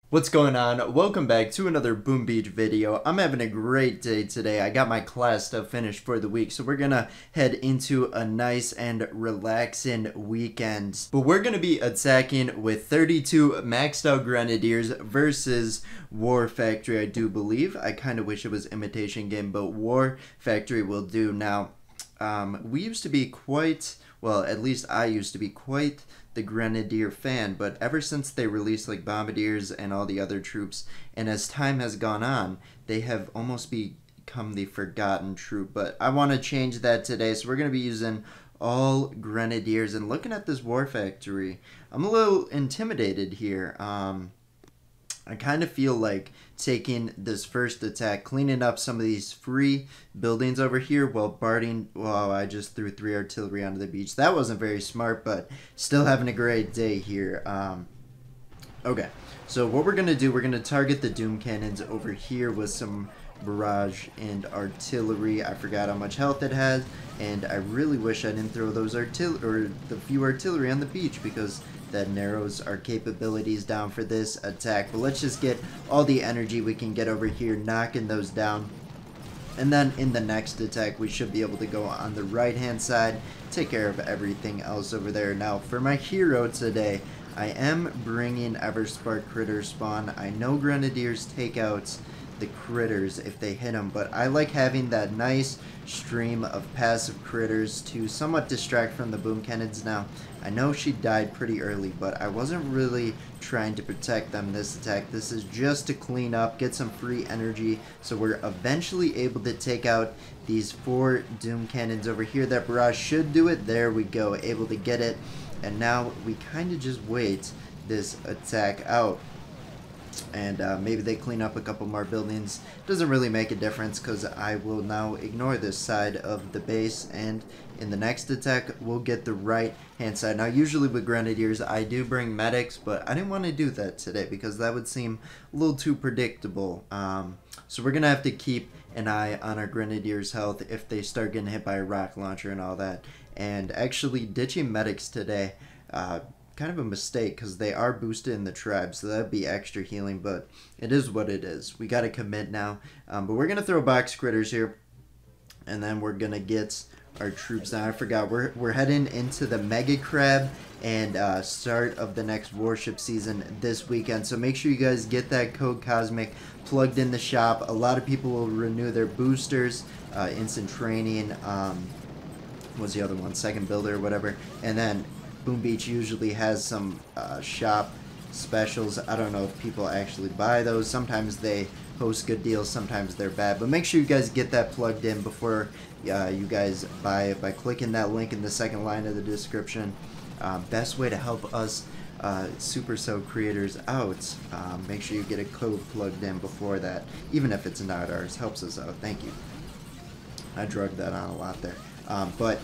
What's going on? Welcome back to another Boom Beach video. I'm having a great day today. I got my class stuff finished for the week, so we're gonna head into a nice and relaxing weekend. But we're gonna be attacking with 32 maxed out Grenadiers versus War Factory, I do believe. I kind of wish it was Imitation Game, but War Factory will do. Now, we used to be quite, well, at least I used to be quite the Grenadier fan, but ever since they released like Bombardiers and all the other troops, and as time has gone on, they have almost become the forgotten troop. But I want to change that today, so we're going to be using all Grenadiers. And looking at this War Factory, I'm a little intimidated here. I kind of feel like taking this first attack, cleaning up some of these free buildings over here while Barding. Wow, I just threw 3 artillery onto the beach. That wasn't very smart, but still having a great day here. Okay, so what we're going to do, we're going to target the Doom Cannons over here with some barrage and artillery. I forgot how much health it has, and I really wish I didn't throw those the few artillery on the beach, because that narrows our capabilities down for this attack. But let's just get all the energy we can get over here, knocking those down. And then in the next attack, we should be able to go on the right-hand side, take care of everything else over there. Now, for my hero today, I am bringing Everspark Critter Spawn. I know Grenadiers take out the critters if they hit them, but I like having that nice stream of passive critters to somewhat distract from the boom cannons. Now, I know she died pretty early, but I wasn't really trying to protect them this attack. This is just to clean up, get some free energy, so we're eventually able to take out these 4 doom cannons over here. That barrage should do it. There we go, able to get it. And now we kind of just wait this attack out. And maybe they clean up a couple more buildings. Doesn't really make a difference, because I will now ignore this side of the base, and in the next attack we'll get the right hand side. Now, usually with Grenadiers I do bring medics, but I didn't want to do that today because that would seem a little too predictable. So we're gonna have to keep an eye on our Grenadiers' health if they start getting hit by a rocket launcher and all that. And actually ditching medics today, kind of a mistake, because they are boosted in the tribe, so that'd be extra healing, but it is what it is. We got to commit now. But we're going to throw box critters here, and then we're going to get our troops down. I forgot, we're heading into the Mega Crab and start of the next warship season this weekend, so make sure you guys get that code Cosmic plugged in the shop. A lot of people will renew their boosters, instant training, what's the other one, second builder or whatever, and then Boom Beach usually has some shop specials. I don't know if people actually buy those. Sometimes they host good deals, sometimes they're bad. But make sure you guys get that plugged in before you guys buy it by clicking that link in the second line of the description. Best way to help us Supercell creators out. Make sure you get a code plugged in before that, even if it's not ours. Helps us out. Thank you. I drugged that on a lot there. But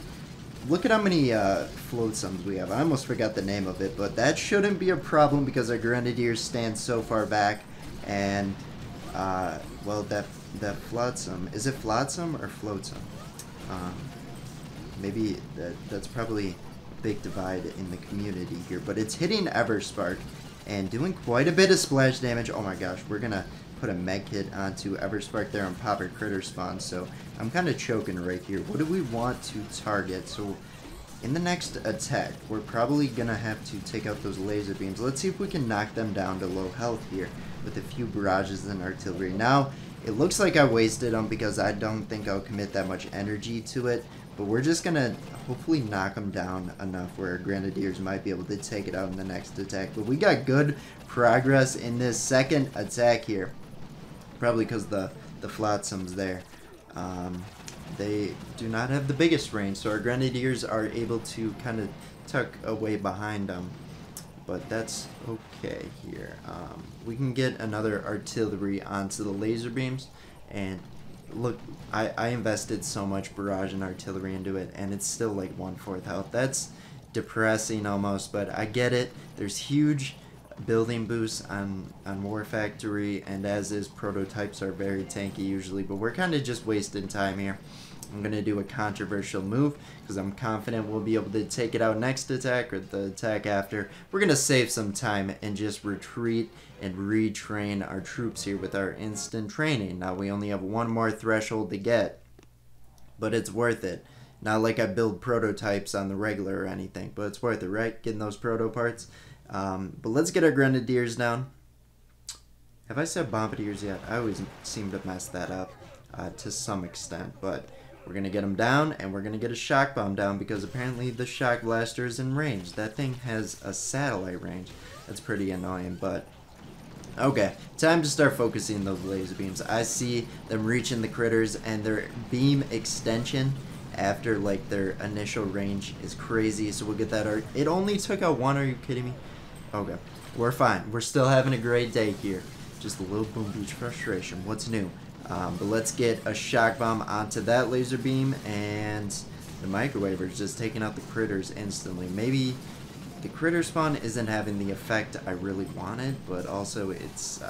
look at how many flotsams we have. I almost forgot the name of it, but that shouldn't be a problem because our Grenadiers stand so far back. And, well, that flotsam, is it flotsam or flotsam? Maybe that's probably a big divide in the community here, but it's hitting Everspark and doing quite a bit of splash damage. Oh my gosh, we're gonna put a med kit onto Everspark there and pop a critter spawn, so I'm kind of choking right here. What do we want to target? So in the next attack, we're probably gonna have to take out those laser beams. Let's see if we can knock them down to low health here with a few barrages and artillery. Now, it looks like I wasted them because I don't think I'll commit that much energy to it, but we're just gonna hopefully knock them down enough where Grenadiers might be able to take it out in the next attack. But we got good progress in this second attack here. Probably because the flotsam's there. They do not have the biggest range, so our Grenadiers are able to kind of tuck away behind them. But that's okay here. We can get another artillery onto the laser beams, and look, I invested so much barrage and artillery into it, and it's still like 1/4 health. That's depressing almost, but I get it. There's huge building boosts on War Factory, and as is, prototypes are very tanky usually, but we're kind of just wasting time here. I'm going to do a controversial move because I'm confident we'll be able to take it out next attack or the attack after. We're going to save some time and just retreat and retrain our troops here with our instant training. Now we only have one more threshold to get, but it's worth it. Not like I build prototypes on the regular or anything, but it's worth it, right? Getting those proto parts. But let's get our Grenadiers down. Have I said Bombardiers yet? I always seem to mess that up to some extent, but we're going to get them down, and we're going to get a shock bomb down because apparently the shock blaster is in range. That thing has a satellite range. That's pretty annoying, but okay. Time to start focusing those laser beams. I see them reaching the critters, and their beam extension after like their initial range is crazy, so we'll get that art. It only took out one, are you kidding me? Okay. We're fine. We're still having a great day here. Just a little boom beach frustration. What's new? But let's get a shock bomb onto that laser beam, and the microwaver is just taking out the critters instantly. Maybe the critter spawn isn't having the effect I really wanted, but also it's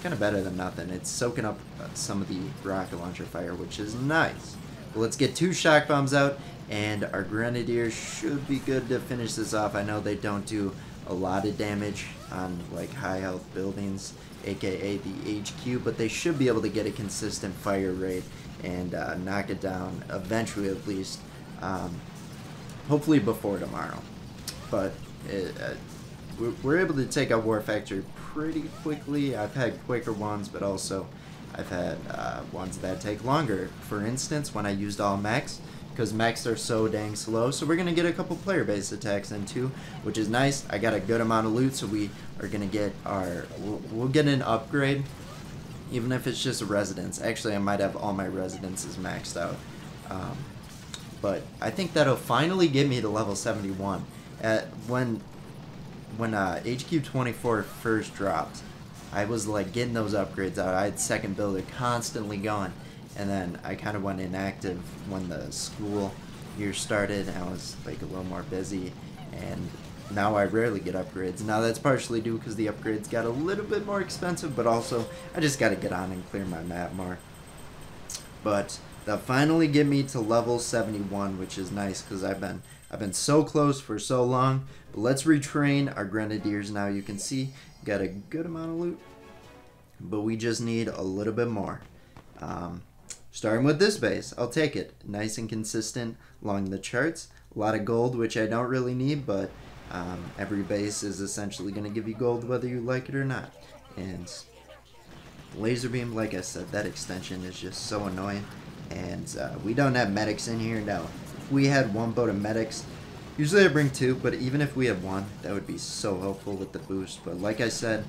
kind of better than nothing. It's soaking up some of the rocket launcher fire, which is nice. But let's get 2 shock bombs out, and our Grenadiers should be good to finish this off. I know they don't do a lot of damage on like high health buildings, aka the HQ, but they should be able to get a consistent fire rate and knock it down eventually, at least, hopefully before tomorrow. But we're able to take out War Factory pretty quickly. I've had quicker ones, but also I've had ones that take longer. For instance, when I used all mechs, because mechs are so dang slow. So we're going to get a couple player-based attacks in too, which is nice. I got a good amount of loot, so we are going to get our... We'll get an upgrade, even if it's just a residence. Actually, I might have all my residences maxed out. But I think that'll finally get me to level 71. When HQ 24 first dropped, I was like getting those upgrades out. I had second builder constantly going. And then I kind of went inactive when the school year started. I was like a little more busy, and now I rarely get upgrades. Now that's partially due because the upgrades got a little bit more expensive, but also I just got to get on and clear my map more. But they'll finally get me to level 71, which is nice because I've been so close for so long. But let's retrain our Grenadiers now. You can see got a good amount of loot, but we just need a little bit more. Starting with this base, I'll take it. Nice and consistent along the charts. A lot of gold, which I don't really need, but every base is essentially going to give you gold whether you like it or not. And laser beam, like I said, that extension is just so annoying. And we don't have medics in here now. If we had one boat of medics, usually I bring 2, but even if we had 1, that would be so helpful with the boost. But like I said,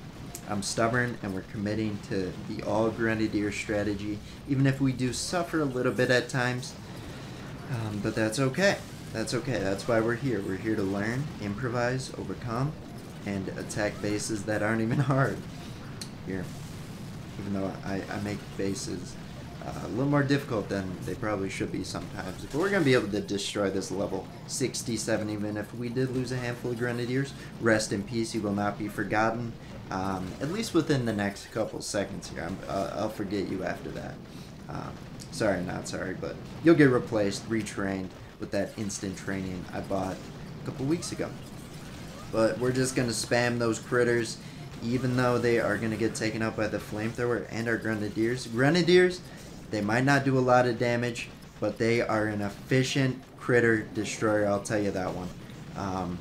I'm stubborn, and we're committing to the all Grenadier strategy, even if we do suffer a little bit at times. But that's okay. That's okay. That's why we're here. We're here to learn, improvise, overcome, and attack bases that aren't even hard. Here, even though I make bases a little more difficult than they probably should be sometimes. But we're going to be able to destroy this level 67, even if we did lose a handful of Grenadiers. Rest in peace. You will not be forgotten. At least within the next couple seconds here. I'll forget you after that. Sorry, not sorry, but you'll get replaced, retrained with that instant training I bought a couple weeks ago. But we're just going to spam those critters, even though they are going to get taken out by the flamethrower and our Grenadiers. Grenadiers, they might not do a lot of damage, but they are an efficient critter destroyer, I'll tell you that one.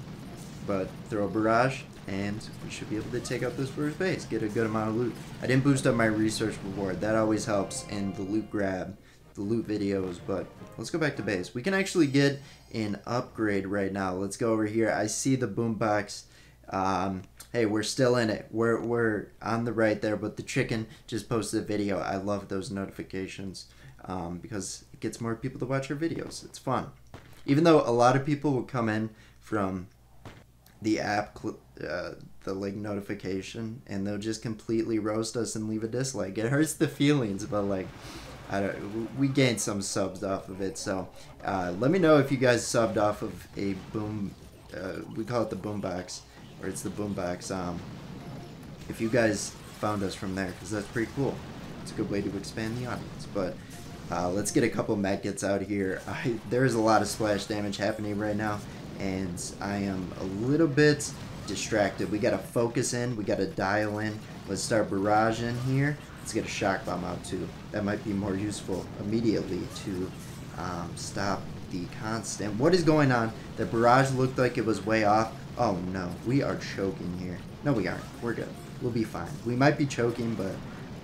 But throw a barrage, and we should be able to take out this first base, get a good amount of loot. I didn't boost up my research reward. That always helps in the loot grab, the loot videos, but let's go back to base. We can actually get an upgrade right now. Let's go over here. I see the boombox. Hey, we're still in it. We're on the right there, but the chicken just posted a video. I love those notifications because it gets more people to watch our videos. It's fun. Even though a lot of people will come in from the app, the like notification, and they'll just completely roast us and leave a dislike. It hurts the feelings, but like, we gained some subs off of it. So let me know if you guys subbed off of a boom. We call it the boombox, or it's the boombox. If you guys found us from there, because that's pretty cool. It's a good way to expand the audience. But Let's get a couple medkits out here. There's a lot of splash damage happening right now, and I am a little bit distracted. We gotta focus in, we gotta dial in. Let's start barraging here. Let's get a shock bomb out too. That might be more useful immediately to stop the constant. What is going on? The barrage looked like it was way off. Oh no, we are choking here. No, we aren't. We're good. We'll be fine. We might be choking, but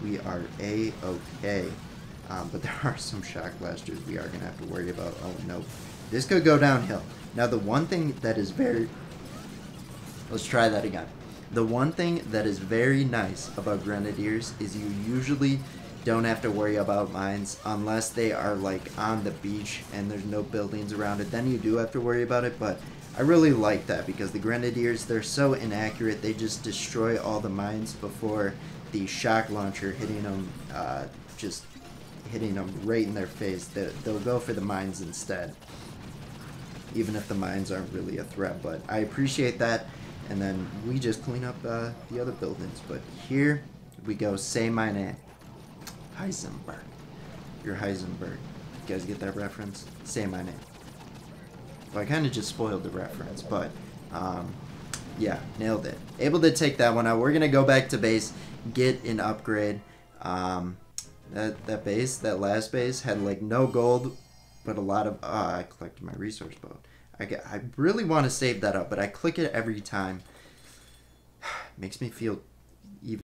we are A-okay. But there are some shock blasters we are going to have to worry about. Oh no, this could go downhill. Now the one thing that is very... Let's try that again. The one thing that is very nice about Grenadiers is you usually don't have to worry about mines unless they are like on the beach and there's no buildings around it. Then you do have to worry about it, but I really like that because the Grenadiers, they're so inaccurate. They just destroy all the mines before the shock launcher hitting them, just hitting them right in their face. They'll go for the mines instead, even if the mines aren't really a threat. But I appreciate that. And then we just clean up the other buildings. But here we go. Say my name. Heisenberg. You're Heisenberg. You guys get that reference? Say my name. Well, I kind of just spoiled the reference, but yeah, nailed it. Able to take that one out. We're going to go back to base, get an upgrade. That base, that last base, had like no gold, but a lot of... I collected my resource boat. I really want to save that up, but I click it every time. Makes me feel